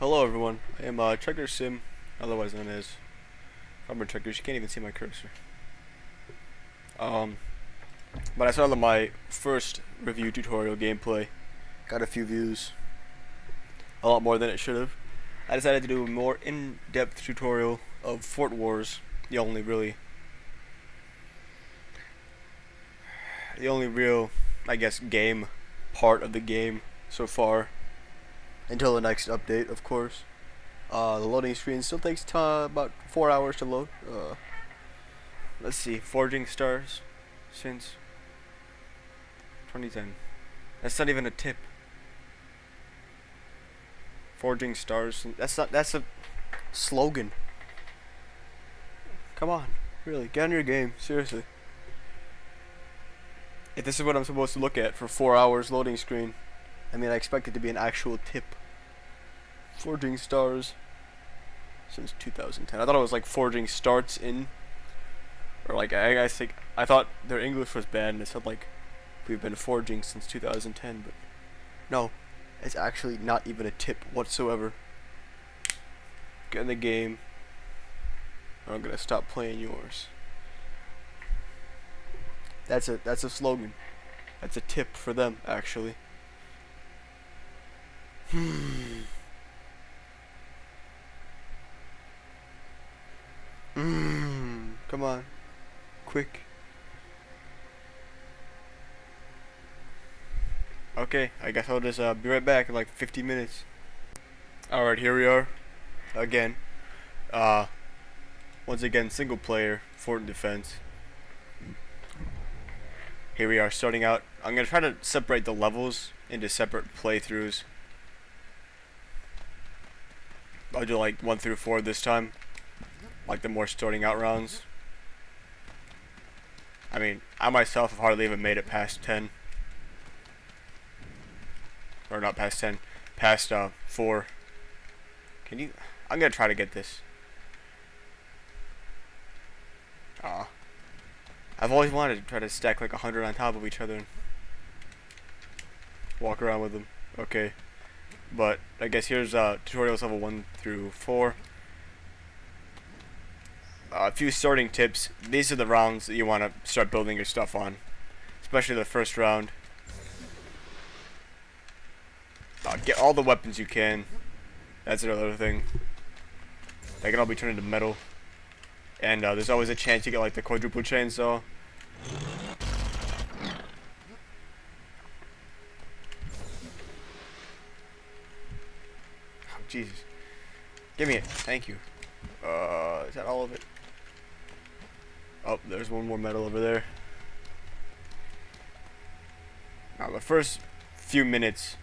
Hello everyone, I am Trekker Sim, otherwise known as Farmer Trekkers. You can't even see my cursor. Um, but I started my first review tutorial gameplay. Got a few views, a lot more than it should have. I decided to do a more in-depth tutorial of Fort Wars, the only real, I guess, game part of the game so far. Until the next update, of course. The loading screen still takes about 4 hours to load. Let's see, Forging Stars since 2010. That's not even a tip. Forging Stars. That's a slogan. Come on, really, get on your game, seriously. If this is what I'm supposed to look at for 4 hours loading screen, I mean, I expect it to be an actual tip. Forging Stars since 2010. I thought it was like Forging Starts in, or like I think I thought their English was bad and it said like we've been forging since 2010, but no, it's actually not even a tip whatsoever. Get in the game, or I'm gonna stop playing yours. That's a slogan. That's a tip for them, actually. Come on. Quick. Okay, I guess I'll just be right back in like 50 minutes. Alright, here we are. Again. Once again, single player, Fort Defense. Here we are starting out. I'm going to try to separate the levels into separate playthroughs. I'll do like 1 through 4 this time. Like the more starting out rounds. I mean, I myself have hardly even made it past 10. Or not past 10. Past 4. Can you... I'm gonna try to get this. I've always wanted to try to stack like 100 on top of each other and walk around with them. Okay. But I guess here's tutorials level 1 through 4. A few starting tips. These are the rounds that you want to start building your stuff on, especially the first round. Get all the weapons you can. That's another thing. They can all be turned into metal, and there's always a chance you get like the quadruple chainsaw. Oh, Jesus. Give me it. Thank you. Is that all of it? Oh, there's one more metal over there. Now, the first few minutes,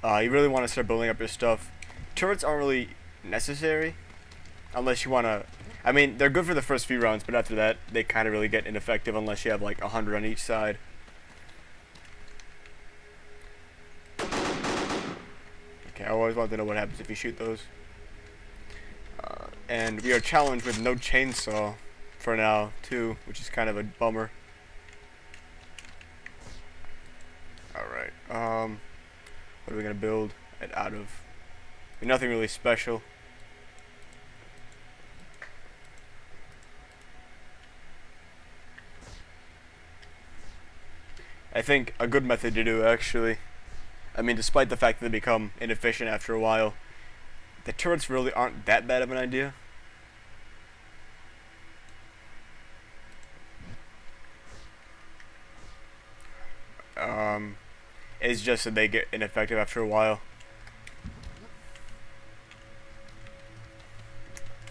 you really want to start building up your stuff. Turrets aren't really necessary, unless you want to... I mean, they're good for the first few rounds, but after that, they kind of really get ineffective unless you have like 100 on each side. Okay, I always want to know what happens if you shoot those. And we are challenged with no chainsaw for now, too, which is kind of a bummer. Alright, what are we gonna build it out of? I mean, nothing really special. I think a good method to do, actually, I mean, despite the fact that they become inefficient after a while, the turrets really aren't that bad of an idea. It's just that they get ineffective after a while.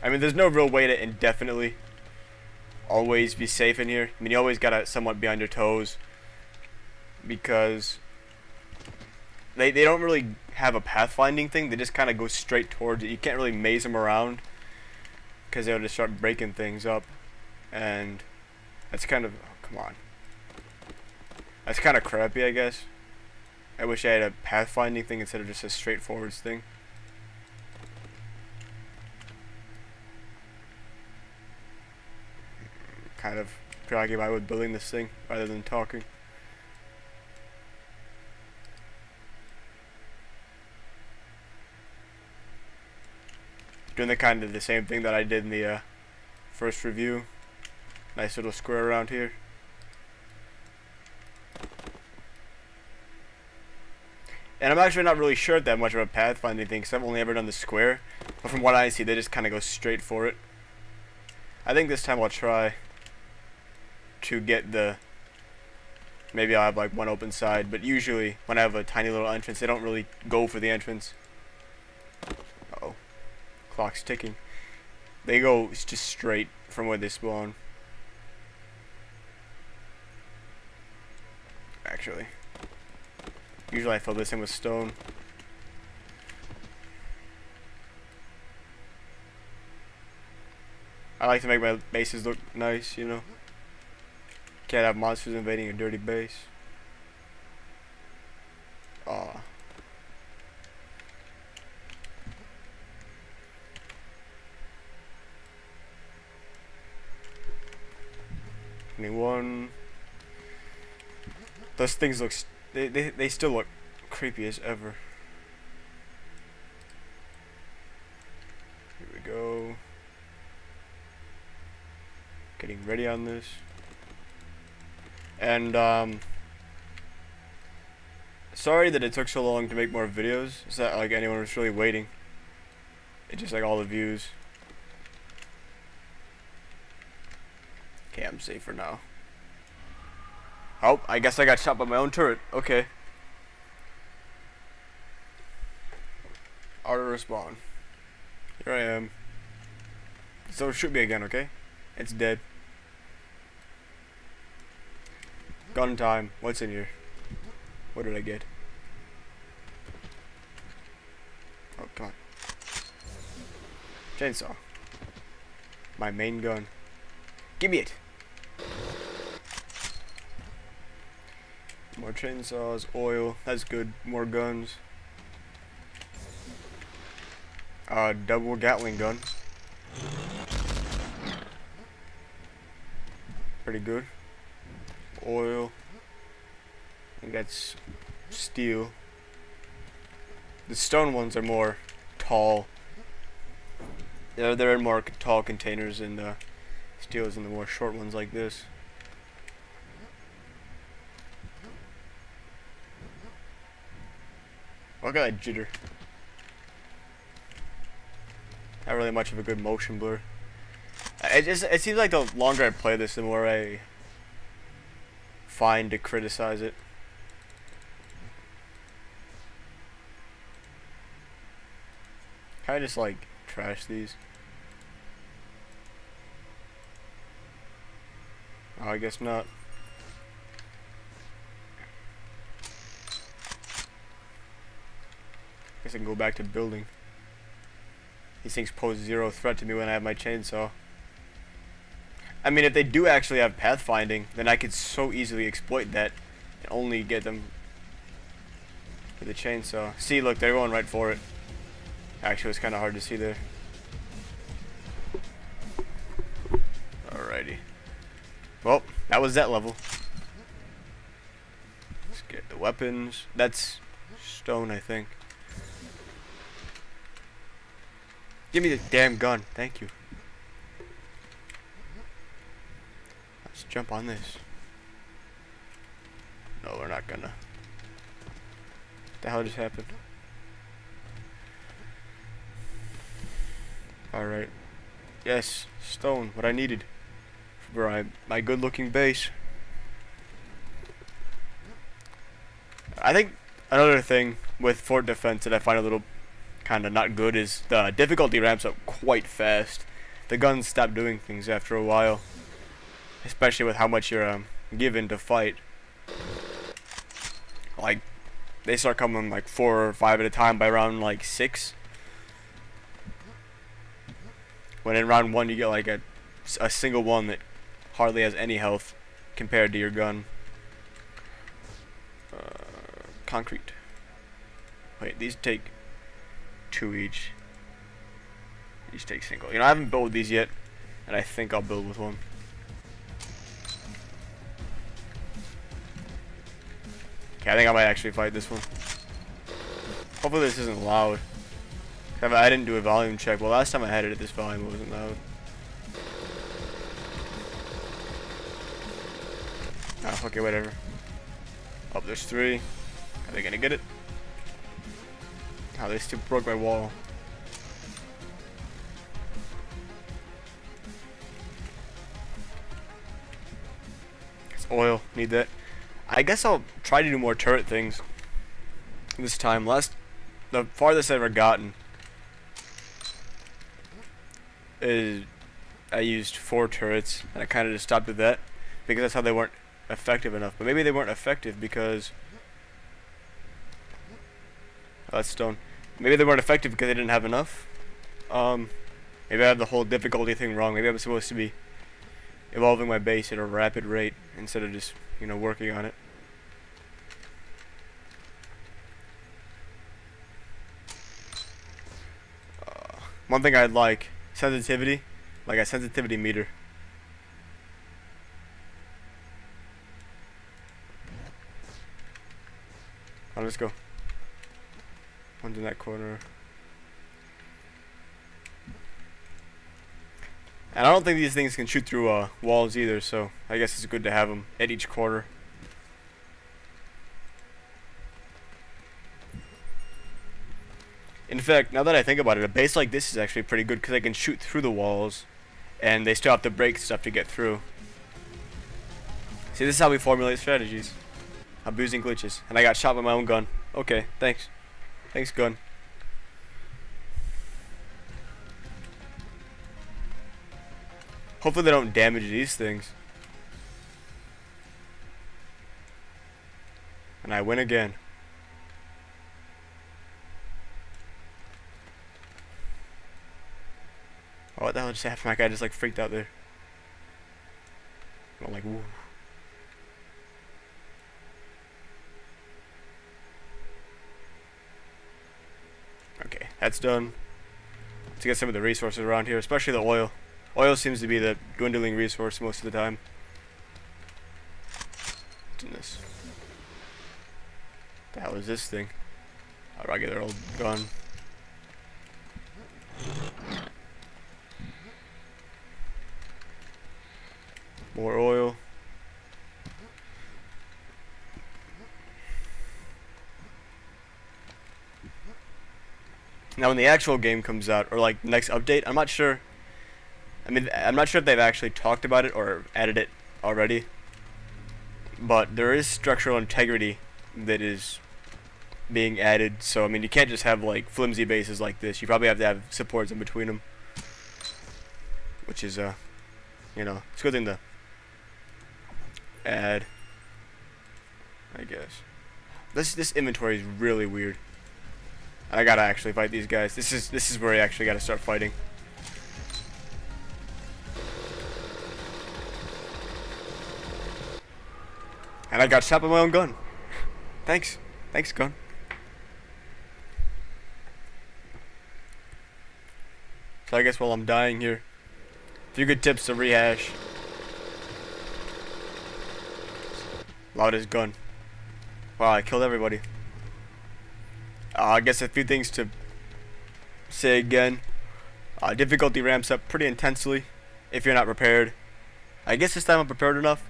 I mean, there's no real way to indefinitely always be safe in here. I mean, you always gotta somewhat be on your toes, because they don't really have a pathfinding thing. They just kind of go straight towards it. You can't really maze them around, because they'll just start breaking things up, and that's kind of... oh, come on. That's kind of crappy, I guess. I wish I had a pathfinding thing instead of just a straightforward thing. Kind of preoccupied with building this thing rather than talking. Doing the kind of the same thing that I did in the first review. Nice little square around here. And I'm actually not really sure that much of a pathfinding thing, because I've only ever done the square. But from what I see, they just kind of go straight for it. I think this time I'll try to get the... Maybe I'll have like one open side, but usually when I have a tiny little entrance, they don't really go for the entrance. Uh-oh. Clock's ticking. They go just straight from where they spawn. Actually. Usually I fill this in with stone. I like to make my bases look nice, you know. Can't have monsters invading a dirty base. Aw. Anyone? Those things look... They still look creepy as ever. Here we go. Getting ready on this. And sorry that it took so long to make more videos. It's not like anyone was really waiting. It's just like all the views. Okay, I'm safe for now. Oh, I guess I got shot by my own turret. Okay. Auto respawn. Here I am. So shoot me again, okay? It's dead. Gun time. What's in here? What did I get? Oh, come on. Chainsaw. My main gun. Give me it! More chainsaws, oil. That's good. More guns. Double Gatling gun. Pretty good. Oil. I think that's steel. The stone ones are more tall. They're in more tall containers, and steel is in the more short ones like this. Look at that jitter. Not really much of a good motion blur. It seems like the longer I play this, the more I find to criticize it. Can I just like trash these? Oh, I guess not. Guess I can go back to building. These things pose zero threat to me when I have my chainsaw. I mean, if they do actually have pathfinding, then I could so easily exploit that and only get them with the chainsaw. See, look, they're going right for it. Actually, it's kind of hard to see there. Alrighty. Well, that was that level. Let's get the weapons. That's stone, I think. Give me the damn gun. Thank you. Let's jump on this. No, we're not gonna. What the hell just happened? Alright. Yes, stone. What I needed for my good looking base. I think another thing with fort defense that I find a little kind of not good is the difficulty ramps up quite fast. The guns stop doing things after a while, especially with how much you're given to fight. Like, they start coming like 4 or 5 at a time by round like 6. When in round 1 you get like a single one that hardly has any health compared to your gun. Concrete. Wait, these take 2 each. These take single. You know, I haven't built with these yet, and I think I'll build with one. Okay, I think I might actually fight this one. Hopefully this isn't loud. I didn't do a volume check. Well, last time I had it at this volume, it wasn't loud. Oh, okay, whatever. Oh, there's 3. Are they gonna get it? Oh, they still broke my wall. It's oil. Need that. I guess I'll try to do more turret things this time. The farthest I've ever gotten is I used 4 turrets, and I kind of just stopped at that because that's how they weren't effective enough. But maybe they weren't effective because that's stone. Maybe they weren't effective because they didn't have enough. Maybe I have the whole difficulty thing wrong. Maybe I'm supposed to be evolving my base at a rapid rate instead of just, you know, working on it. One thing I'd like, sensitivity, like a sensitivity meter. Oh, let's go. One's in that corner. And I don't think these things can shoot through walls either, so I guess it's good to have them at each corner. In fact, now that I think about it, a base like this is actually pretty good because they can shoot through the walls, and they still have to break stuff to get through. See, this is how we formulate strategies. Abusing glitches. And I got shot with my own gun. Okay, thanks. Thanks, gun. Hopefully they don't damage these things. And I win again. Oh, what the hell just happened? My guy just like freaked out there. I'm like, woo. Okay, that's done. Let's get some of the resources around here, especially the oil. Oil seems to be the dwindling resource most of the time. What's in this? What the hell is this thing? How do I get their old gun? More oil. Now when the actual game comes out, or like next update, I'm not sure. I mean, I'm not sure if they've actually talked about it or added it already. But there is structural integrity that is being added. So I mean, you can't just have like flimsy bases like this. You probably have to have supports in between them. Which is you know, it's a good thing to add, I guess. This inventory is really weird. I gotta actually fight these guys. This is where I actually gotta start fighting. And I got shot by my own gun. Thanks. Thanks, gun. So I guess while I'm dying here, a few good tips to rehash. Loudest gun. Wow, I killed everybody. I guess a few things to say again. Difficulty ramps up pretty intensely if you're not prepared. I guess this time I'm prepared enough.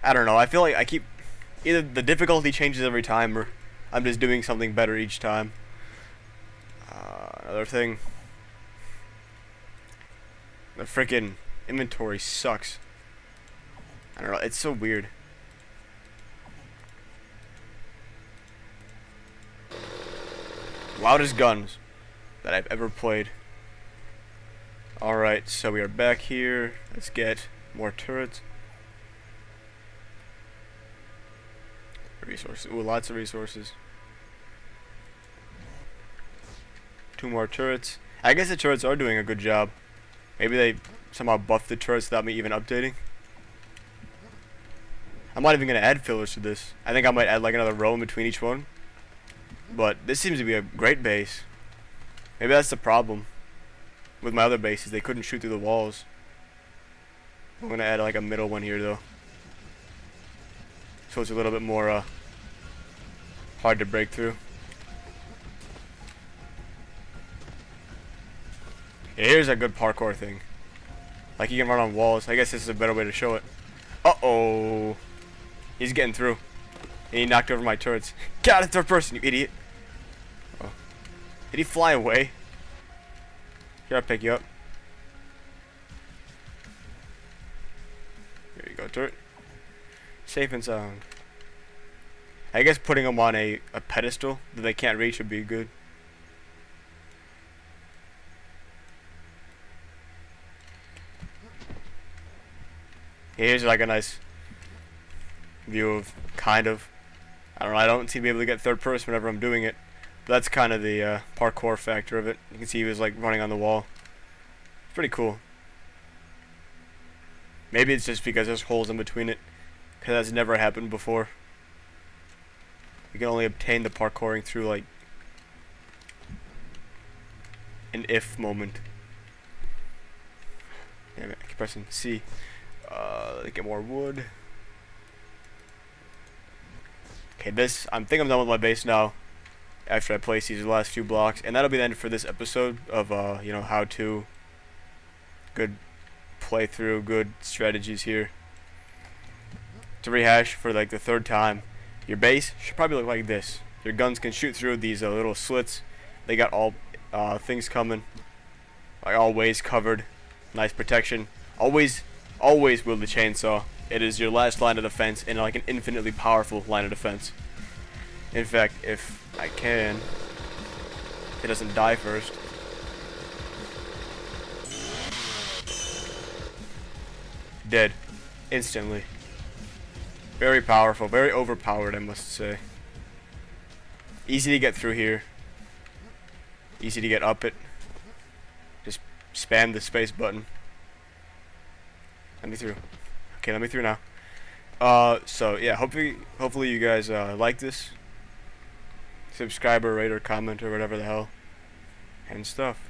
I don't know. I feel like I keep... Either the difficulty changes every time or I'm just doing something better each time. Another thing. The freaking inventory sucks. I don't know. It's so weird. Loudest guns that I've ever played. Alright, so we are back here. Let's get more turrets. Resources. Ooh, lots of resources. 2 more turrets. I guess the turrets are doing a good job. Maybe they somehow buffed the turrets without me even updating. I'm not even going to add fillers to this. I think I might add like another row in between each one. But this seems to be a great base. Maybe that's the problem with my other bases. They couldn't shoot through the walls. I'm going to add like a middle one here though. So it's a little bit more hard to break through. Yeah, here's a good parkour thing. Like, you can run on walls. I guess this is a better way to show it. Uh-oh. He's getting through. And he knocked over my turrets. Get out of third person, you idiot. Oh. Did he fly away? Here, I'll pick you up. There you go, turret. Safe and sound. I guess putting them on a pedestal that they can't reach would be good. Here's like a nice view of, kind of. I don't know, I don't seem to be able to get third person whenever I'm doing it. But that's kind of the parkour factor of it. You can see he was like running on the wall. It's pretty cool. Maybe it's just because there's holes in between it. Because that's never happened before. You can only obtain the parkouring through like an if moment. Damn it, I keep pressing C. Let's get more wood. Okay, I think I'm done with my base now. After I place these last few blocks, and that'll be the end for this episode of you know, how to. Good playthrough, good strategies here. To rehash for like the third time, your base should probably look like this. Your guns can shoot through these little slits. They got all things coming, like all ways covered. Nice protection. Always wield the chainsaw. It is your last line of defense, and like an infinitely powerful line of defense. In fact, if I can, it doesn't die first. Dead. Instantly. Very powerful, very overpowered, I must say. Easy to get through here. Easy to get up it. Just spam the space button. Let me through. Okay, let me through now. So yeah, hopefully you guys like this. Subscribe or rate or comment or whatever the hell. And stuff.